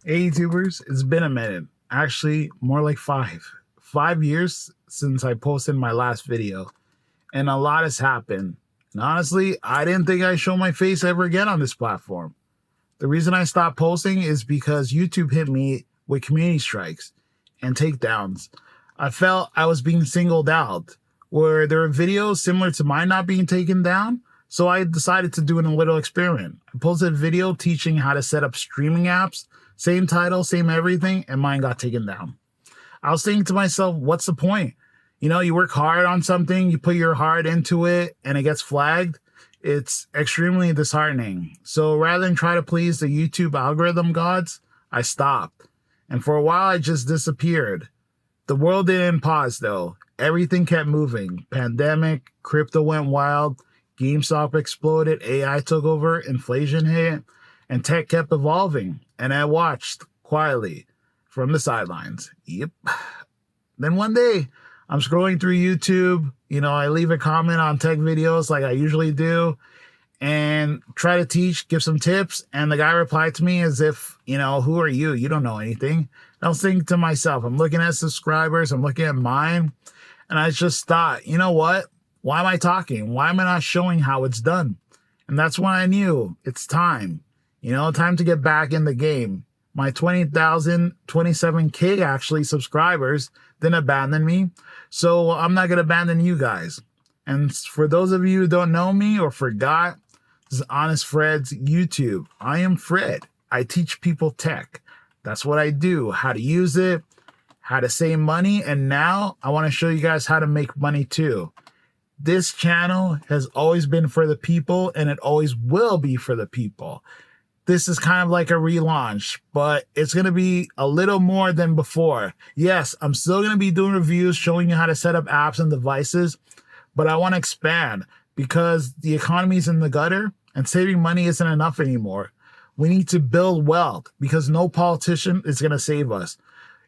Hey YouTubers, it's been a minute. Actually, more like five. 5 years since I posted my last video, and a lot has happened. And honestly, I didn't think I'd show my face ever again on this platform. The reason I stopped posting is because YouTube hit me with community strikes and takedowns. I felt I was being singled out, where there were videos similar to mine not being taken down. So I decided to do a little experiment. I posted a video teaching how to set up streaming apps, same title, same everything, and mine got taken down. I was thinking to myself, what's the point? You work hard on something, you put your heart into it, and it gets flagged. It's extremely disheartening. So rather than try to please the YouTube algorithm gods, I stopped. And for a while, I just disappeared. The world didn't pause though. Everything kept moving. Pandemic, crypto went wild, GameStop exploded, AI took over, inflation hit, and tech kept evolving. And I watched quietly from the sidelines. Yep. Then one day, I'm scrolling through YouTube. I leave a comment on tech videos like I usually do and try to teach, give some tips. And the guy replied to me as if, who are you? You don't know anything. I was thinking to myself, I'm looking at subscribers, I'm looking at mine. And I just thought, you know what? Why am I talking? Why am I not showing how it's done? And that's when I knew it's time. Time to get back in the game. My 27K actually subscribers didn't abandon me. So I'm not going to abandon you guys. And for those of you who don't know me or forgot, this is Honest Fred's YouTube. I am Fred. I teach people tech. That's what I do. How to use it, how to save money. And now I want to show you guys how to make money too. This channel has always been for the people, and it always will be for the people. This is kind of like a relaunch, but it's going to be a little more than before. Yes, I'm still going to be doing reviews, showing you how to set up apps and devices, but I want to expand because the economy is in the gutter and saving money isn't enough anymore. We need to build wealth because no politician is going to save us.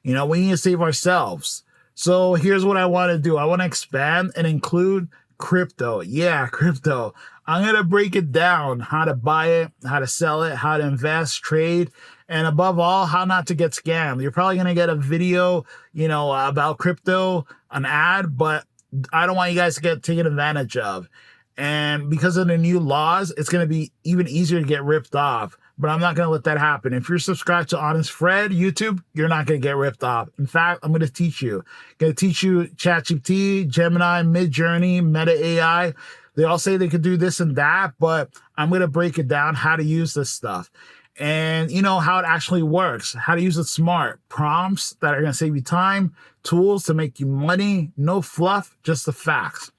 We need to save ourselves. So here's what I want to do. I want to expand and include crypto. Yeah, crypto. I'm going to break it down, how to buy it, how to sell it, how to invest, trade, and above all, how not to get scammed. You're probably going to get a video, about crypto, an ad, but I don't want you guys to get taken advantage of. And because of the new laws, it's going to be even easier to get ripped off. But I'm not going to let that happen. If you're subscribed to Honest Fred YouTube, you're not going to get ripped off. In fact, I'm going to teach you. I'm going to teach you ChatGPT, Gemini, Midjourney, Meta AI. They all say they could do this and that, but I'm going to break it down how to use this stuff. And how it actually works, how to use it smart, prompts that are going to save you time, tools to make you money, no fluff, just the facts.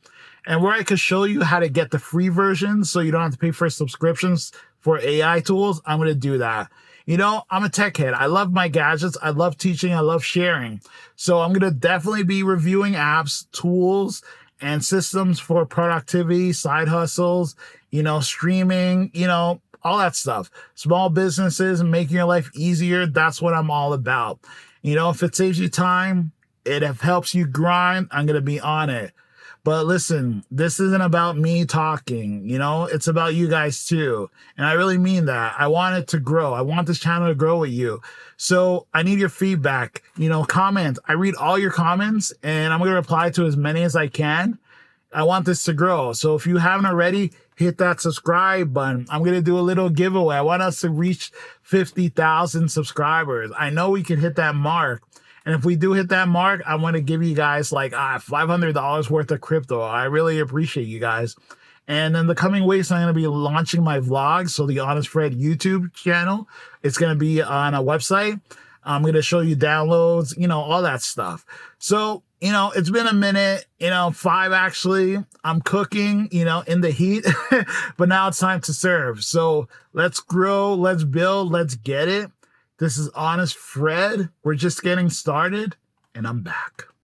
And where I could show you how to get the free version so you don't have to pay for subscriptions for AI tools, I'm going to do that. I'm a tech head. I love my gadgets. I love teaching. I love sharing. So I'm going to definitely be reviewing apps, tools, and systems for productivity, side hustles, streaming, all that stuff. Small businesses and making your life easier. That's what I'm all about. If it saves you time, it helps you grind, I'm going to be on it. But listen, this isn't about me talking, it's about you guys too. And I really mean that. I want it to grow. I want this channel to grow with you. So I need your feedback, comment. I read all your comments and I'm going to reply to as many as I can. I want this to grow. So if you haven't already, hit that subscribe button. I'm going to do a little giveaway. I want us to reach 50,000 subscribers. I know we can hit that mark. And if we do hit that mark, I want to give you guys like $500 worth of crypto. I really appreciate you guys. And in the coming weeks, I'm going to be launching my vlogs. So the Honest Fred YouTube channel, it's going to be on a website. I'm going to show you downloads, all that stuff. So, it's been a minute, 5 actually. I'm cooking, in the heat, but now it's time to serve. So let's grow, let's build, let's get it. This is Honest Fred. We're just getting started, and I'm back.